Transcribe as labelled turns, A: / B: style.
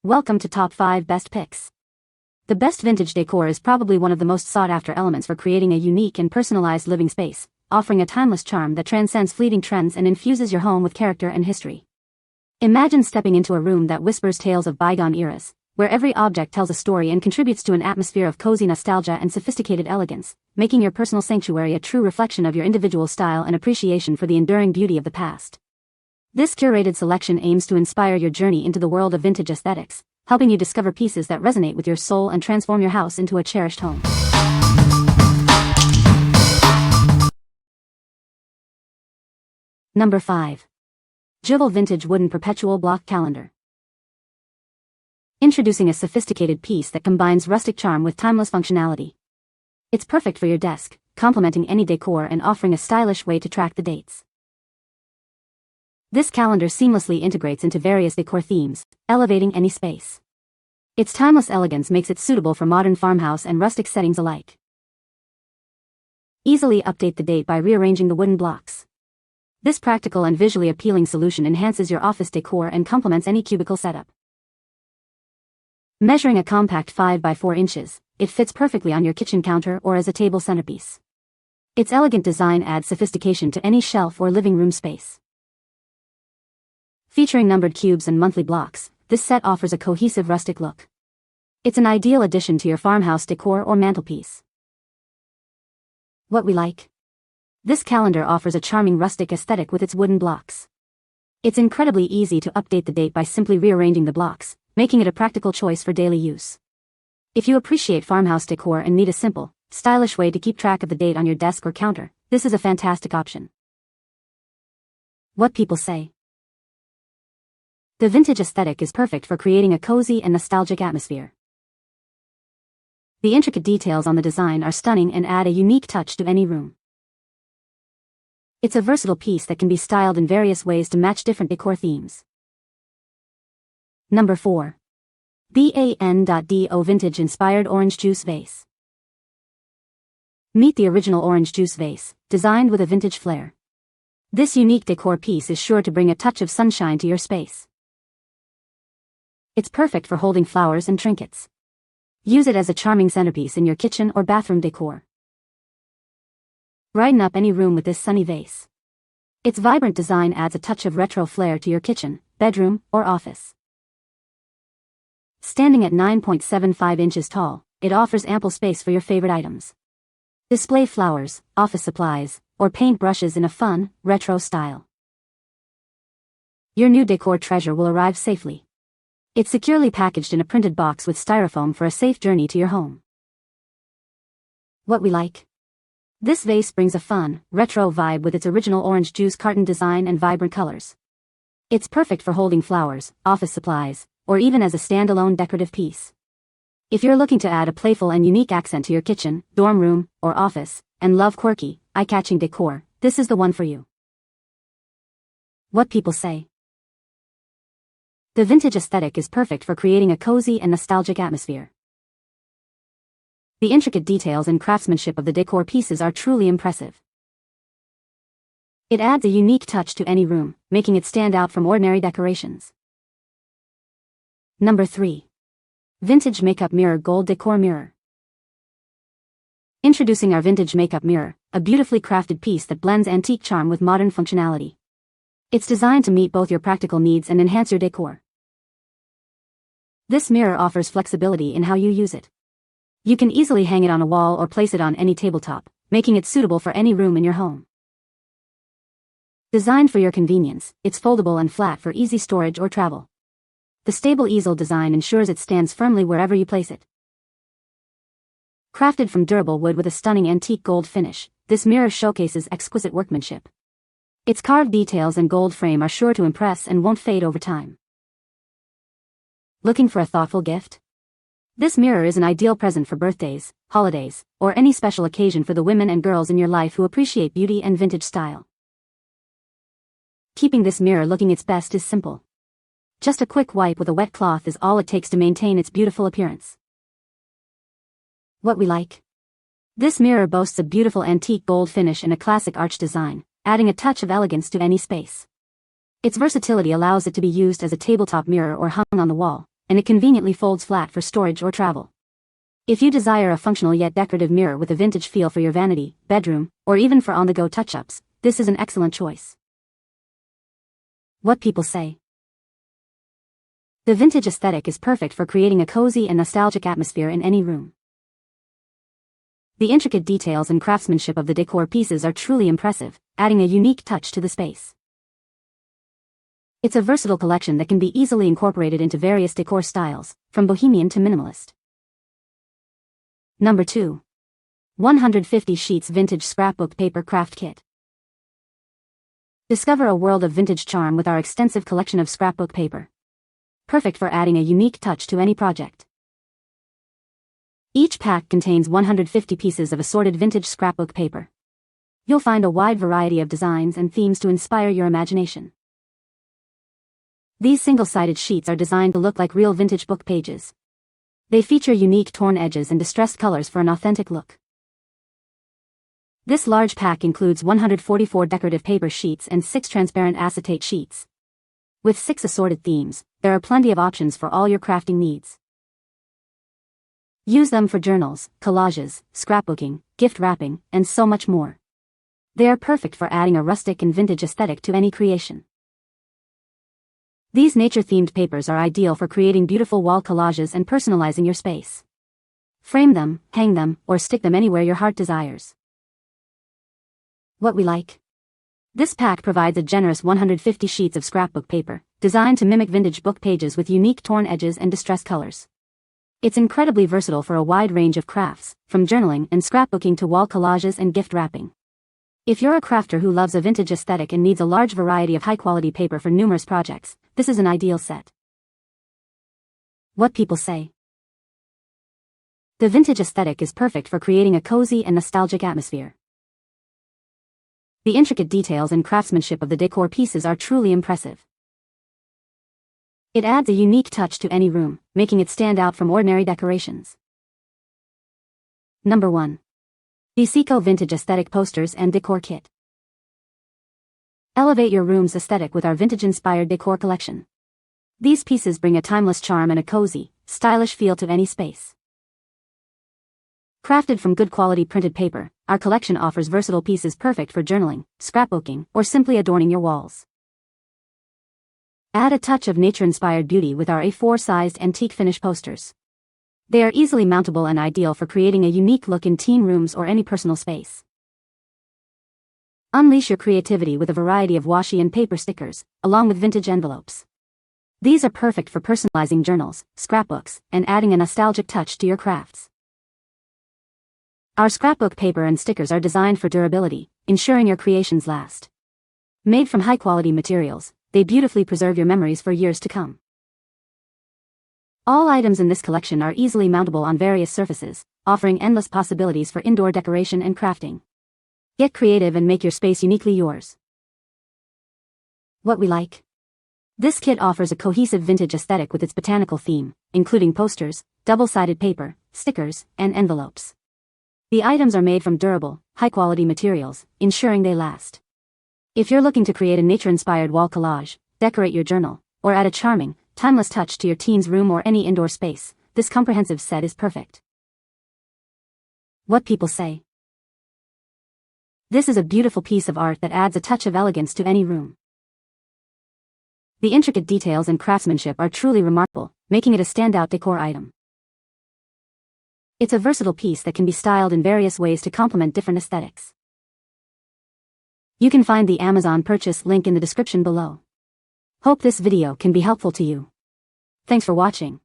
A: Welcome to Top 5 Best Picks. The best vintage decor is probably one of the most sought-after elements for creating a unique and personalized living space, offering a timeless charm that transcends fleeting trends and infuses your home with character and history. Imagine stepping into a room that whispers tales of bygone eras, where every object tells a story and contributes to an atmosphere of cozy nostalgia and sophisticated elegance, making your personal sanctuary a true reflection of your individual style and appreciation for the enduring beauty of the past. This curated selection aims to inspire your journey into the world of vintage aesthetics, helping you discover pieces that resonate with your soul and transform your house into a cherished home. Number 5. Juvale Vintage Wooden Perpetual Block Calendar. Introducing a sophisticated piece that combines rustic charm with timeless functionality. It's perfect for your desk, complementing any decor and offering a stylish way to track the dates. This calendar seamlessly integrates into various decor themes, elevating any space. Its timeless elegance makes it suitable for modern farmhouse and rustic settings alike. Easily update the date by rearranging the wooden blocks. This practical and visually appealing solution enhances your office decor and complements any cubicle setup. Measuring a compact 5 by 4 inches, it fits perfectly on your kitchen counter or as a table centerpiece. Its elegant design adds sophistication to any shelf or living room space. Featuring numbered cubes and monthly blocks, this set offers a cohesive rustic look. It's an ideal addition to your farmhouse decor or mantelpiece. What we like? This calendar offers a charming rustic aesthetic with its wooden blocks. It's incredibly easy to update the date by simply rearranging the blocks, making it a practical choice for daily use. If you appreciate farmhouse decor and need a simple, stylish way to keep track of the date on your desk or counter, this is a fantastic option. What people say. The vintage aesthetic is perfect for creating a cozy and nostalgic atmosphere. The intricate details on the design are stunning and add a unique touch to any room. It's a versatile piece that can be styled in various ways to match different decor themes. Number 4. BAN.DO Vintage Inspired Orange Juice Vase. Meet the original orange juice vase, designed with a vintage flair. This unique decor piece is sure to bring a touch of sunshine to your space. It's perfect for holding flowers and trinkets. Use it as a charming centerpiece in your kitchen or bathroom decor. Brighten up any room with this sunny vase. Its vibrant design adds a touch of retro flair to your kitchen, bedroom, or office. Standing at 9.75 inches tall, it offers ample space for your favorite items. Display flowers, office supplies, or paint brushes in a fun, retro style. Your new decor treasure will arrive safely. It's securely packaged in a printed box with styrofoam for a safe journey to your home. What we like? This vase brings a fun, retro vibe with its original orange juice carton design and vibrant colors. It's perfect for holding flowers, office supplies, or even as a standalone decorative piece. If you're looking to add a playful and unique accent to your kitchen, dorm room, or office, and love quirky, eye-catching decor, this is the one for you. What people say. The vintage aesthetic is perfect for creating a cozy and nostalgic atmosphere. The intricate details and craftsmanship of the decor pieces are truly impressive. It adds a unique touch to any room, making it stand out from ordinary decorations. Number 3. Vintage Makeup Mirror Gold Decor Mirror. Introducing our vintage makeup mirror, a beautifully crafted piece that blends antique charm with modern functionality. It's designed to meet both your practical needs and enhance your decor. This mirror offers flexibility in how you use it. You can easily hang it on a wall or place it on any tabletop, making it suitable for any room in your home. Designed for your convenience, it's foldable and flat for easy storage or travel. The stable easel design ensures it stands firmly wherever you place it. Crafted from durable wood with a stunning antique gold finish, this mirror showcases exquisite workmanship. Its carved details and gold frame are sure to impress and won't fade over time. Looking for a thoughtful gift? This mirror is an ideal present for birthdays, holidays, or any special occasion for the women and girls in your life who appreciate beauty and vintage style. Keeping this mirror looking its best is simple. Just a quick wipe with a wet cloth is all it takes to maintain its beautiful appearance. What we like? This mirror boasts a beautiful antique gold finish and a classic arch design, adding a touch of elegance to any space. Its versatility allows it to be used as a tabletop mirror or hung on the wall, and it conveniently folds flat for storage or travel. If you desire a functional yet decorative mirror with a vintage feel for your vanity, bedroom, or even for on-the-go touch-ups, this is an excellent choice. What people say. The vintage aesthetic is perfect for creating a cozy and nostalgic atmosphere in any room. The intricate details and craftsmanship of the decor pieces are truly impressive, adding a unique touch to the space. It's a versatile collection that can be easily incorporated into various decor styles, from bohemian to minimalist. Number 2. 150 Sheets Vintage Scrapbook Paper Craft Kit. Discover a world of vintage charm with our extensive collection of scrapbook paper. Perfect for adding a unique touch to any project. Each pack contains 150 pieces of assorted vintage scrapbook paper. You'll find a wide variety of designs and themes to inspire your imagination. These single-sided sheets are designed to look like real vintage book pages. They feature unique torn edges and distressed colors for an authentic look. This large pack includes 144 decorative paper sheets and 6 transparent acetate sheets. With 6 assorted themes, there are plenty of options for all your crafting needs. Use them for journals, collages, scrapbooking, gift wrapping, and so much more. They are perfect for adding a rustic and vintage aesthetic to any creation. These nature-themed papers are ideal for creating beautiful wall collages and personalizing your space. Frame them, hang them, or stick them anywhere your heart desires. What we like. This pack provides a generous 150 sheets of scrapbook paper, designed to mimic vintage book pages with unique torn edges and distressed colors. It's incredibly versatile for a wide range of crafts, from journaling and scrapbooking to wall collages and gift wrapping. If you're a crafter who loves a vintage aesthetic and needs a large variety of high-quality paper for numerous projects, this is an ideal set. What people say. The vintage aesthetic is perfect for creating a cozy and nostalgic atmosphere. The intricate details and craftsmanship of the decor pieces are truly impressive. It adds a unique touch to any room, making it stand out from ordinary decorations. Number 1. DESEACO Vintage Aesthetic Posters and Decor Kit. Elevate your room's aesthetic with our vintage-inspired decor collection. These pieces bring a timeless charm and a cozy, stylish feel to any space. Crafted from good quality printed paper, our collection offers versatile pieces perfect for journaling, scrapbooking, or simply adorning your walls. Add a touch of nature-inspired beauty with our A4-sized antique finish posters. They are easily mountable and ideal for creating a unique look in teen rooms or any personal space. Unleash your creativity with a variety of washi and paper stickers, along with vintage envelopes. These are perfect for personalizing journals, scrapbooks, and adding a nostalgic touch to your crafts. Our scrapbook paper and stickers are designed for durability, ensuring your creations last. Made from high-quality materials, they beautifully preserve your memories for years to come. All items in this collection are easily mountable on various surfaces, offering endless possibilities for indoor decoration and crafting. Get creative and make your space uniquely yours. What we like. This kit offers a cohesive vintage aesthetic with its botanical theme, including posters, double-sided paper, stickers, and envelopes. The items are made from durable, high-quality materials, ensuring they last. If you're looking to create a nature-inspired wall collage, decorate your journal, or add a charming, timeless touch to your teen's room or any indoor space, this comprehensive set is perfect. What people say. This is a beautiful piece of art that adds a touch of elegance to any room. The intricate details and craftsmanship are truly remarkable, making it a standout decor item. It's a versatile piece that can be styled in various ways to complement different aesthetics. You can find the Amazon purchase link in the description below. Hope this video can be helpful to you. Thanks for watching.